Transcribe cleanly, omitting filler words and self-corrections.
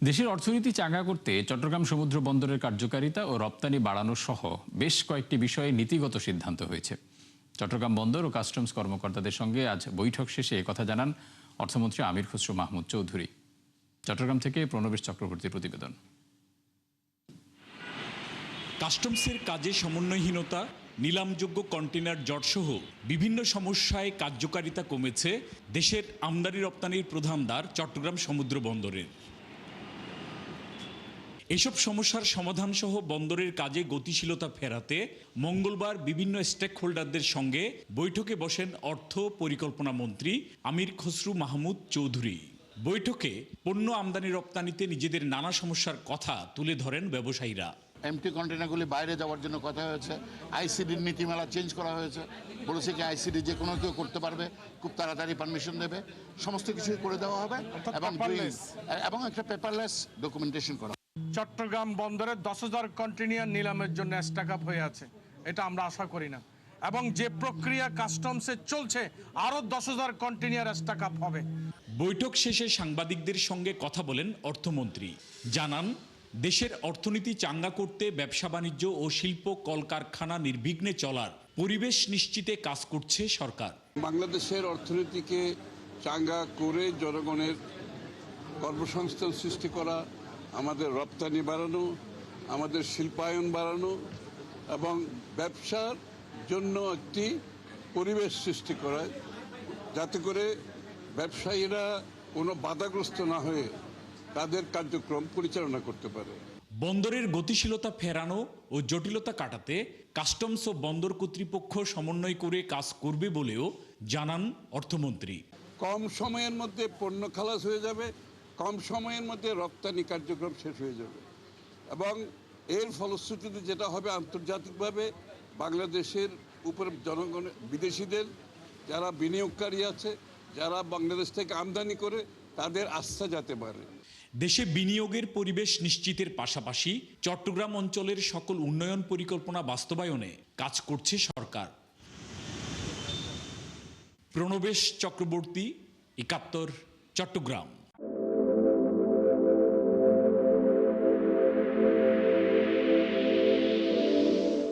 দেশের অর্থনীতি চাঙ্গা করতে চট্টগ্রাম সমুদ্র বন্দরের কার্যকারিতা ও রপ্তানি বাড়ানো সহ বেশ কয়েকটি বিষয়ে নীতিগত সিদ্ধান্ত হয়েছে। চট্টগ্রাম বন্দর ও কাস্টমস কর্মকর্তাদের সঙ্গে আজ বৈঠক শেষে একথা জানান অর্থমন্ত্রী আমির খসরু মাহমুদ চৌধুরী। চট্টগ্রাম থেকে প্রণবেশ চক্রবর্তীর প্রতিবেদন। কাস্টমসের কাজে সমন্বয়হীনতা, নিলামযোগ্য কন্টেইনার জটসহ বিভিন্ন সমস্যায় কার্যকারিতা কমেছে দেশের আমদানি রপ্তানির প্রধান দ্বার চট্টগ্রাম সমুদ্র বন্দরের। এসব সমস্যার সমাধান সহ বন্দরের কাজে গতিশীলতা ফেরাতে মঙ্গলবার বিভিন্ন স্টেক হোল্ডারদের সঙ্গে বৈঠকে বসেন অর্থ পরিকল্পনা মন্ত্রী আমির খসরু মাহমুদ চৌধুরী। বৈঠকে পণ্য আমদানি রপ্তানিতে নিজেদের নানা সমস্যার কথা তুলে ধরেন ব্যবসায়ীরা। এমটি কন্টেনারগুলি বাইরে যাওয়ার জন্য কথা হয়েছে। আইসিডির নীতিমালা চেঞ্জ করা হয়েছে, বলেছে কি আইসিডি যে কোনো কেউ করতে পারবে, খুব তাড়াতাড়ি পারমিশন দেবে, সমস্ত কিছুই করে দেওয়া হবে এবং একটা পেপারলেস ডকুমেন্টেশন করা। চট্টগ্রাম বন্দরে 10,000 কন্টেইনার নিলামের জন্য স্ট্যাক আপ হয়ে আছে, এটা আমরা আশা করি না, এবং যে প্রক্রিয়া কাস্টমসে চলছে আরও 10,000 কন্টেইনার স্ট্যাক আপ হবে। বৈঠক শেষে সাংবাদিকদের সঙ্গে কথা বলেন অর্থমন্ত্রী, জানান দেশের অর্থনীতি চাঙ্গা করতে ব্যবসা বাণিজ্য ও শিল্প কলকারখানা নির্বিঘ্নে চলার পরিবেশ নিশ্চিতে কাজ করছে সরকার। বাংলাদেশের অর্থনীতিকে চাঙ্গা করে জনগণের কর্মসংস্থান সৃষ্টি করা, আমাদের রপ্তানি বাড়ানো, আমাদের শিল্পায়ন বাড়ানো এবং ব্যবসার জন্য একটি পরিবেশ সৃষ্টি করা, যাতে করে ব্যবসায়ীরা কোনো বাধাগ্রস্ত না হয়ে তাদের কার্যক্রম পরিচালনা করতে পারে। বন্দরের গতিশীলতা ফেরানো ও জটিলতা কাটাতে কাস্টমস ও বন্দর কর্তৃপক্ষ সমন্বয় করে কাজ করবে বলেও জানান অর্থমন্ত্রী। কম সময়ের মধ্যে পণ্য খালাস হয়ে যাবে, কম সময়ের মধ্যে রপ্তানি কার্যক্রম শেষ হয়ে যাবে এবং এর ফলশ্রুতিতে যেটা হবে, আন্তর্জাতিকভাবে বাংলাদেশের উপর জনগণ, বিদেশিদের যারা বিনিয়োগকারী আছে, যারা বাংলাদেশ থেকে আমদানি করে, তাদের আস্থা যাতে বাড়ে। দেশে বিনিয়োগের পরিবেশ নিশ্চিতের পাশাপাশি চট্টগ্রাম অঞ্চলের সকল উন্নয়ন পরিকল্পনা বাস্তবায়নে কাজ করছে সরকার। প্রণবেশ চক্রবর্তী, ৭১, চট্টগ্রাম।